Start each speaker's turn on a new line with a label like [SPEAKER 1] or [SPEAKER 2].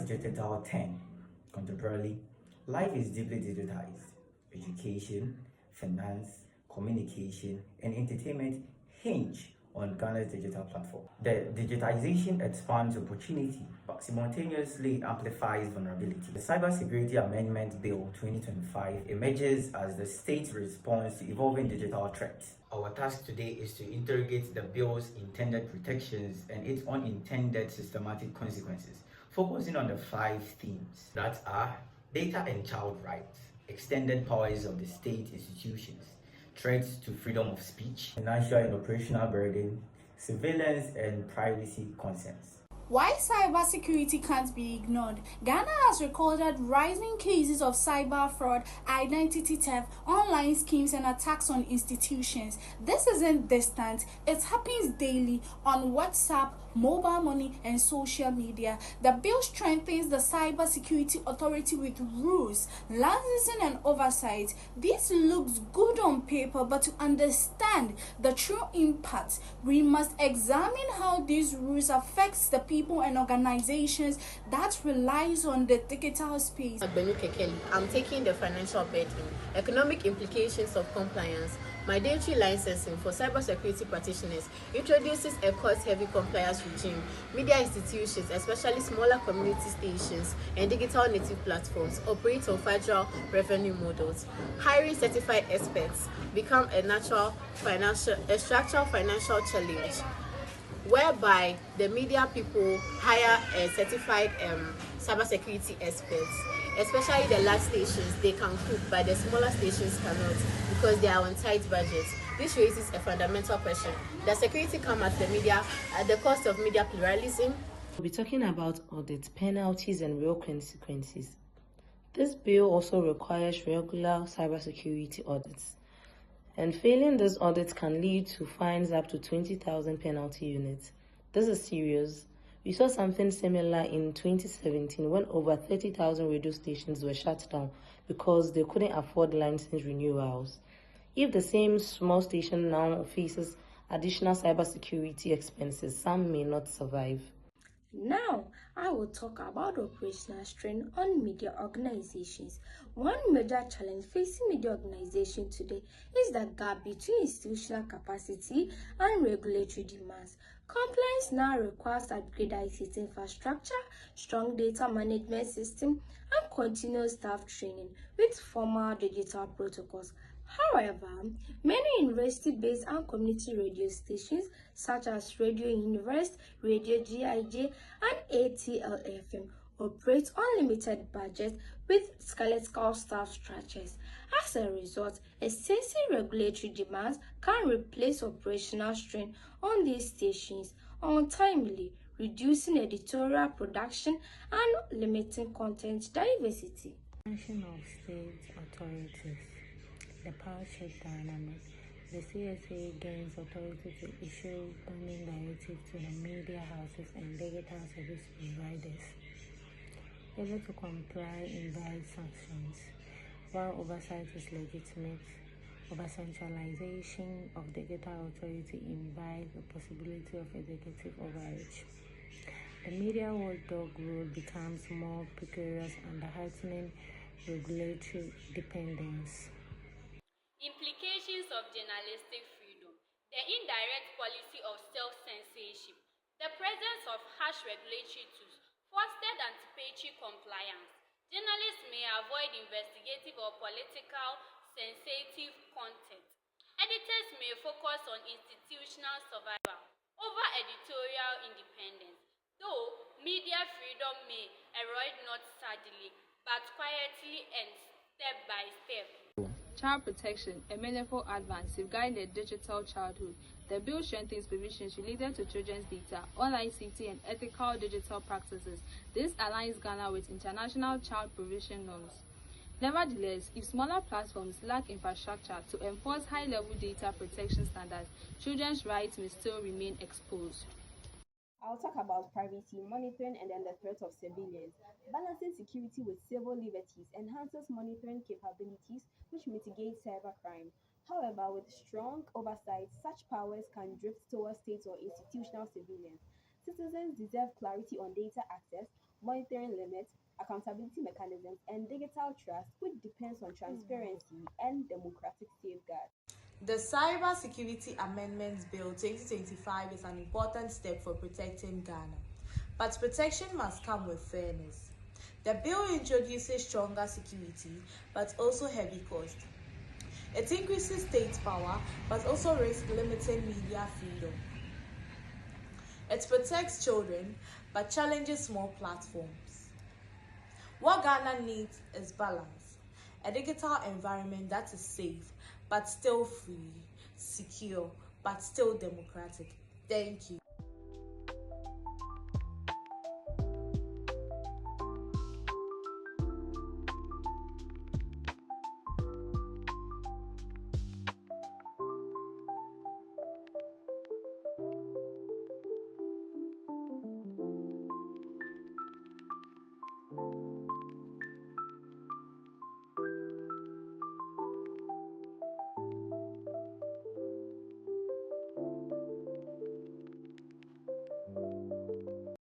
[SPEAKER 1] Ghana's digital 10. Contemporarily, life is deeply digitized. Education, finance, communication, and entertainment hinge on Ghana's digital platform. The digitization expands opportunity but simultaneously amplifies vulnerability. The CYBERSECURITY Amendments Bill 2025 emerges as the state's response to evolving digital threats. Our task today is to interrogate the bill's intended protections and its unintended systematic consequences, focusing on the 5 themes that are data and child rights, extended powers of the state institutions, threats to freedom of speech, financial and operational burden, surveillance and privacy concerns.
[SPEAKER 2] Why cybersecurity can't be ignored? Ghana has recorded rising cases of cyber fraud, identity theft, online schemes, and attacks on institutions. This isn't distant, it happens daily on WhatsApp, mobile money, and social media. The bill strengthens the Cybersecurity Authority with rules, licensing, and oversight. This looks good on paper, but to understand the true impact, we must examine how these rules affect the people and organizations that relies on the digital space.
[SPEAKER 3] I'm taking the financial burden, economic implications of compliance. Mandatory licensing for cybersecurity practitioners introduces a cost-heavy compliance regime. Media institutions, especially smaller community stations and digital native platforms, operate on federal revenue models. Hiring certified experts become a structural financial challenge, whereby the media people hire a certified cybersecurity experts. Especially the large stations, they can cook, but the smaller stations cannot because they are on tight budgets. This raises a fundamental question. Does security come at the cost of media pluralism?
[SPEAKER 4] We'll be talking about audit, penalties, and real consequences. This bill also requires regular cybersecurity audits. And failing this audit can lead to fines up to 20,000 penalty units. This is serious. We saw something similar in 2017 when over 30,000 radio stations were shut down because they couldn't afford license renewals. If the same small station now faces additional cybersecurity expenses, some may not survive.
[SPEAKER 5] Now, I will talk about operational strain on media organizations. One major challenge facing media organizations today is the gap between institutional capacity and regulatory demands. Compliance now requires upgraded ICT infrastructure, strong data management system, and continuous staff training with formal digital protocols. However, many university-based and community radio stations such as Radio Universe, Radio GIJ, and ATL-FM operate on limited budgets with skeletal staff structures. As a result, excessive regulatory demands can replace operational strain on these stations untimely, reducing editorial production and limiting content diversity.
[SPEAKER 4] Function of state authorities. The power check dynamic. The CSA gains authority to issue binding directives to the media houses and digital service providers. Able to comply invites sanctions, while oversight is legitimate. Over-centralization of digital authority invites the possibility of executive overreach. The media watchdog role becomes more precarious under heightening regulatory dependence.
[SPEAKER 6] Implications of journalistic freedom, the indirect policy of self-censorship, the presence of harsh regulatory tools, fostered anticipatory compliance. Journalists may avoid investigative or political sensitive content. Editors may focus on institutional survival over editorial independence, though media freedom may erode not suddenly, but quietly and step by step.
[SPEAKER 7] Child protection, a meaningful advance safeguarding the digital childhood. The bill strengthens provisions related to children's data, online safety, and ethical digital practices. This aligns Ghana with international child protection norms. Nevertheless, if smaller platforms lack infrastructure to enforce high-level data protection standards, children's rights may still remain exposed.
[SPEAKER 8] I'll talk about privacy, monitoring, and then the threat of surveillance. Balancing security with civil liberties enhances monitoring capabilities, which mitigates cybercrime. However, with strong oversight, such powers can drift towards state or institutional surveillance. Citizens deserve clarity on data access, monitoring limits, accountability mechanisms, and digital trust, which depends on transparency and democratic safeguards.
[SPEAKER 9] The CYBERSECURITY Amendments Bill 2025 is an important step for protecting Ghana, but protection must come with fairness. The bill introduces stronger security, but also heavy cost. It increases state power, but also risks limiting media freedom. It protects children, but challenges small platforms. What Ghana needs is balance, a digital environment that is safe, but still free, secure, but still democratic. Thank you.